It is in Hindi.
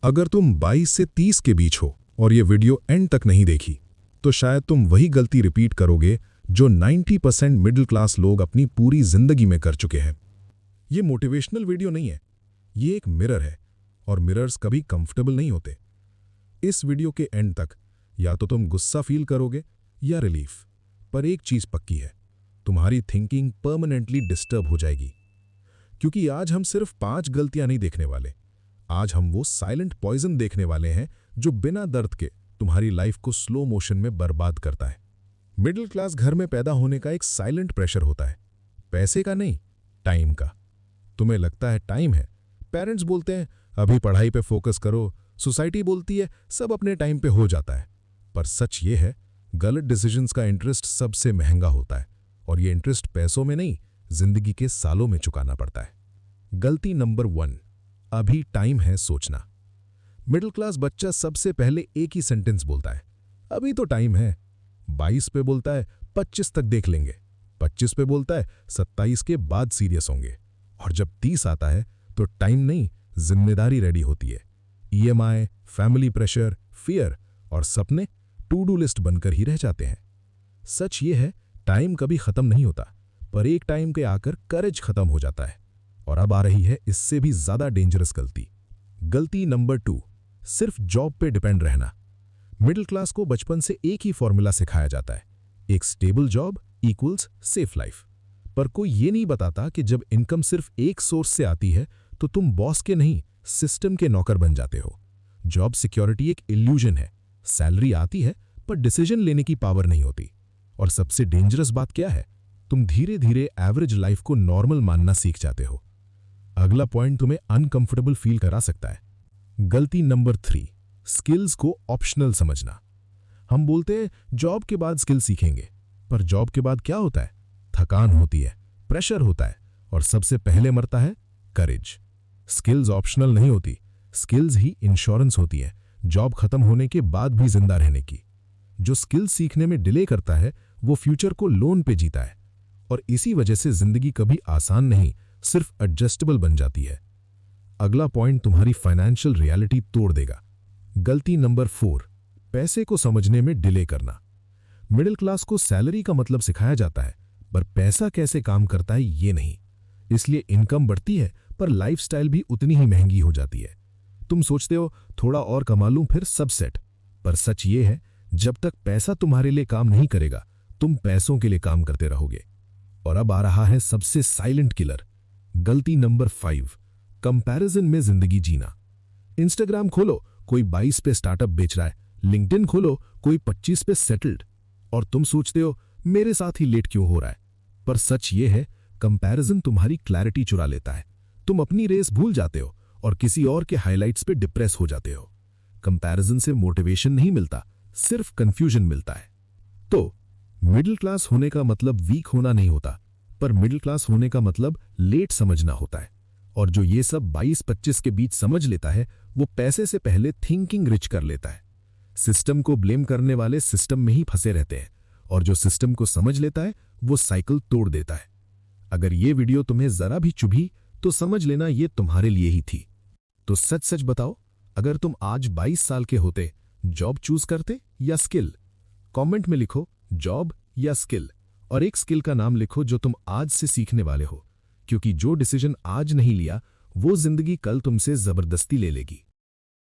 अगर तुम 22 से 30 के बीच हो और ये वीडियो एंड तक नहीं देखी, तो शायद तुम वही गलती रिपीट करोगे जो 90% मिडिल क्लास लोग अपनी पूरी जिंदगी में कर चुके हैं। ये मोटिवेशनल वीडियो नहीं है, ये एक मिरर है, और मिरर्स कभी कंफर्टेबल नहीं होते। इस वीडियो के एंड तक या तो तुम गुस्सा फील करोगे या रिलीफ, पर एक चीज पक्की है, तुम्हारी थिंकिंग परमानेंटली डिस्टर्ब हो जाएगी। क्योंकि आज हम सिर्फ 5 गलतियां नहीं देखने वाले, आज हम वो साइलेंट पॉइजन देखने वाले हैं जो बिना दर्द के तुम्हारी लाइफ को स्लो मोशन में बर्बाद करता है। मिडिल क्लास घर में पैदा होने का एक साइलेंट प्रेशर होता है, पैसे का नहीं, टाइम का। तुम्हें लगता है टाइम है, पेरेंट्स बोलते हैं अभी पढ़ाई पे फोकस करो, सोसाइटी बोलती है सब अपने टाइम पे हो जाता है। पर सच ये है, गलत डिसीजंस का इंटरेस्ट सबसे महंगा होता है, और ये इंटरेस्ट पैसों में नहीं, जिंदगी के सालों में चुकाना पड़ता है। गलती नंबर 1, अभी टाइम है सोचना। मिडिल क्लास बच्चा सबसे पहले एक ही सेंटेंस बोलता है, अभी तो टाइम है। 22 पे बोलता है 25 तक देख लेंगे, 25 पे बोलता है 27 के बाद सीरियस होंगे, और जब 30 आता है तो टाइम नहीं, जिम्मेदारी रेडी होती है। ईएमआई, फैमिली प्रेशर, फियर और सपने टू डू लिस्ट बनकर ही रह जाते हैं। सच ये है, टाइम कभी खत्म नहीं होता, पर एक टाइम के आकर करेज खत्म हो जाता है। और अब आ रही है इससे भी ज्यादा डेंजरस गलती। गलती नंबर 2, सिर्फ जॉब पे डिपेंड रहना। मिडिल क्लास को बचपन से एक ही फॉर्मूला सिखाया जाता है, एक stable job equals safe life. पर कोई ये नहीं बताता कि जब इनकम सिर्फ एक सोर्स से आती है तो तुम बॉस के नहीं, सिस्टम के नौकर बन जाते हो। जॉब सिक्योरिटी एक इल्यूजन है, सैलरी आती है पर डिसीजन लेने की पावर नहीं होती। और सबसे डेंजरस बात क्या है, तुम धीरे धीरे एवरेज लाइफ को नॉर्मल मानना सीख जाते हो। अगला पॉइंट तुम्हें अनकंफर्टेबल फील करा सकता है। गलती नंबर 3, स्किल्स को ऑप्शनल समझना। हम बोलते हैं जॉब के बाद स्किल सीखेंगे, पर जॉब के बाद क्या होता है? थकान होती है, प्रेशर होता है, और सबसे पहले मरता है करेज। स्किल्स ऑप्शनल नहीं होती, स्किल्स ही इंश्योरेंस होती है जॉब खत्म होने के बाद भी जिंदा रहने की। जो स्किल सीखने में डिले करता है वो फ्यूचर को लोन पे जीता है, और इसी वजह से जिंदगी कभी आसान नहीं, सिर्फ एडजस्टेबल बन जाती है। अगला पॉइंट तुम्हारी फाइनेंशियल रियलिटी तोड़ देगा। गलती नंबर 4, पैसे को समझने में डिले करना। मिडिल क्लास को सैलरी का मतलब सिखाया जाता है, पर पैसा कैसे काम करता है ये नहीं। इसलिए इनकम बढ़ती है पर लाइफस्टाइल भी उतनी ही महंगी हो जाती है। तुम सोचते हो थोड़ा और कमा लूं फिर सब सेट, पर सच ये है, जब तक पैसा तुम्हारे लिए काम नहीं करेगा तुम पैसों के लिए काम करते रहोगे। और अब आ रहा है सबसे साइलेंट किलर। गलती नंबर 5, कंपैरिजन में जिंदगी जीना। इंस्टाग्राम खोलो, कोई 22 पे स्टार्टअप बेच रहा है, लिंक्डइन खोलो, कोई 25 पे सेटल्ड, और तुम सोचते हो मेरे साथ ही लेट क्यों हो रहा है। पर सच ये है, कंपैरिजन तुम्हारी क्लैरिटी चुरा लेता है। तुम अपनी रेस भूल जाते हो और किसी और के हाइलाइट्स पे डिप्रेस हो जाते हो। कंपैरिजन से मोटिवेशन नहीं मिलता, सिर्फ कंफ्यूजन मिलता है। तो मिडिल क्लास होने का मतलब वीक होना नहीं होता, पर मिडिल क्लास होने का मतलब लेट समझना होता है। और जो ये सब 22-25 के बीच समझ लेता है वो पैसे से पहले थिंकिंग रिच कर लेता है। सिस्टम को ब्लेम करने वाले सिस्टम में ही फंसे रहते हैं, और जो सिस्टम को समझ लेता है वो साइकिल तोड़ देता है। अगर ये वीडियो तुम्हें जरा भी चुभी तो समझ लेना ये तुम्हारे लिए ही थी। तो सच सच बताओ, अगर तुम आज 22 साल के होते, जॉब चूज करते या स्किल? कमेंट में लिखो जॉब या स्किल, और एक स्किल का नाम लिखो जो तुम आज से सीखने वाले हो, क्योंकि जो डिसीजन आज नहीं लिया वो जिंदगी कल तुमसे जबरदस्ती ले लेगी।